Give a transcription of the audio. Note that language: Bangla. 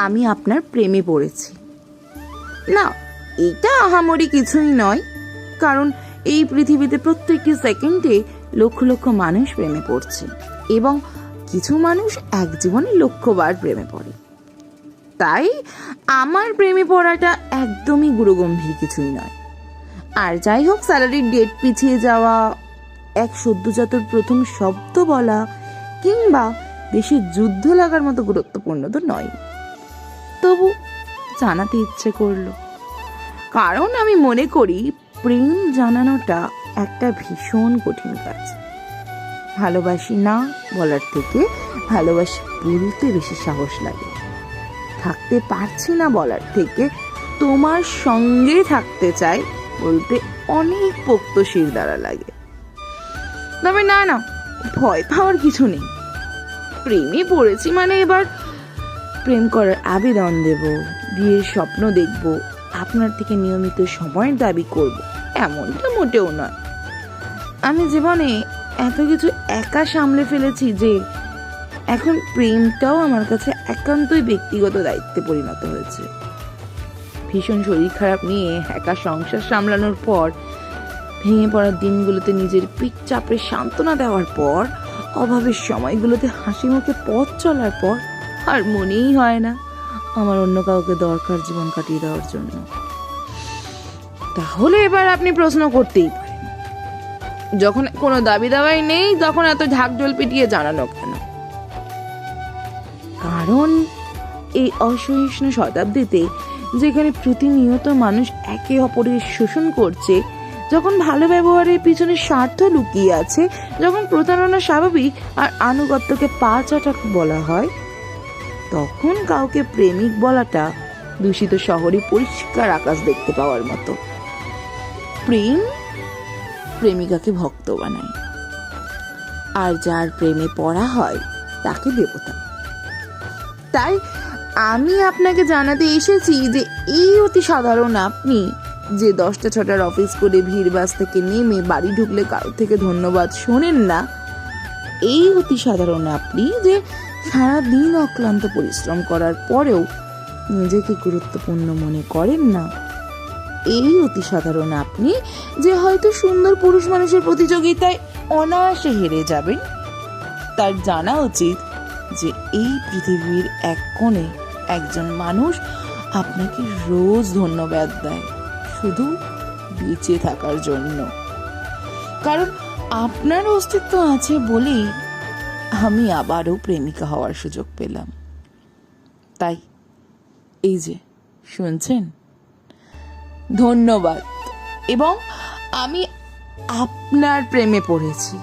আমি আপনার প্রেমে পড়েছি। না, এটা আহামরি কিছুই নয়, কারণ এই পৃথিবীতে প্রত্যেকটি সেকেন্ডে লক্ষ লক্ষ মানুষ প্রেমে পড়ছে এবং কিছু মানুষ এক জীবনে লক্ষবার প্রেমে পড়ে। তাই আমার প্রেমে পড়াটা একদমই গুরুগম্ভীর কিছুই নয়। আর যাই হোক, স্যালারির ডেট পিছিয়ে যাওয়া, এক সদ্যজাতর প্রথম শব্দ বলা কিংবা দেশে যুদ্ধ লাগার মতো গুরুত্বপূর্ণ তো নয়, তবু জানাতে ইচ্ছে করলো। কারণ আমি মনে করি প্রেম জানানোটা একটা ভীষণ কঠিন কাজ। ভালোবাসি না বলার থেকে ভালোবাসি বলতে বেশি সাহস লাগে। থাকতে পারছি না বলার থেকে তোমার সঙ্গে থাকতে চাই বলতে অনেক পোক্ত শির দ্বারা লাগে। তবে না, ভয় পাওয়ার কিছু নেই। প্রেমে পড়েছি মানে এবার প্রেম করার আবেদন দেব, বিয়ের স্বপ্ন দেখব, আপনার থেকে নিয়মিত সময়ের দাবি করব, এমনটা মোটেও নয়। আমি জীবনে এত কিছু একা সামলে ফেলেছি যে এখন প্রেমটাও আমার কাছে একান্তই ব্যক্তিগত দায়িত্বে পরিণত হয়েছে। ভীষণ শরীর খারাপ নিয়ে একা সংসার সামলানোর পর, ভেঙে পড়ার দিনগুলোতে নিজের পিঠ চাপড়ে সান্ত্বনা দেওয়ার পর, অভাবের সময়গুলোতে হাসি মুখে পথ চলার পর আর মনেই হয় না আমার অন্য কাউকে দরকার জীবন কাটিয়ে দেওয়ার জন্য। তাহলে এবার আপনি প্রশ্ন করতেই পারেন, যখন কোনো দাবি দাওয়াই নেই তখন এত ঢাকঢোল পিটিয়ে জানানো কেন? কারণ এই অসহিষ্ণু শতাব্দীতে, যেখানে প্রতিনিয়ত মানুষ একে অপরের শোষণ করছে, যখন ভালো ব্যবহারের পিছনে স্বার্থ লুকিয়ে আছে, যখন প্রতারণা স্বাভাবিক আর আনুগত্যকে পা চাটা বলা হয়, তখন কাউকে প্রেমিক বলাটা দূষিত শহরে পরিষ্কার আকাশ দেখতে পাওয়ার মতো। প্রেম প্রেমিকাকে ভক্ত বানায়, আর যার প্রেমে পড়া হয় তাকে দেবতা। তাই আমি আপনাকে জানাতে এসেছি যে এই অতি সাধারণ আপনি যে 10টা 6টার অফিস করে ভিড় বাস থেকে নেমে বাড়ি ঢুকলে কারোর থেকে ধন্যবাদ শোনেন না, এই অতি সাধারণ আপনি যে সারাদিন অক্লান্ত পরিশ্রম করার পরেও নিজেকে গুরুত্বপূর্ণ মনে করেন না, এই অতি সাধারণ আপনি যে হয়তো সুন্দর পুরুষ মানুষের প্রতিযোগিতায় অনায়াসে হেরে যাবেন, তার জানা উচিত যে এই পৃথিবীর এক কোণে একজন মানুষ আপনাকে রোজ ধন্যবাদ দেয় শুধু বেঁচে থাকার জন্য। কারণ আপনার অস্তিত্ব আছে বলেই আমি আবারও প্রেমিকা হওয়ার সুযোগ পেলাম। তাই এই যে শুনছেন, ধন্যবাদ। এবং আমি আপনার প্রেমে পড়েছি।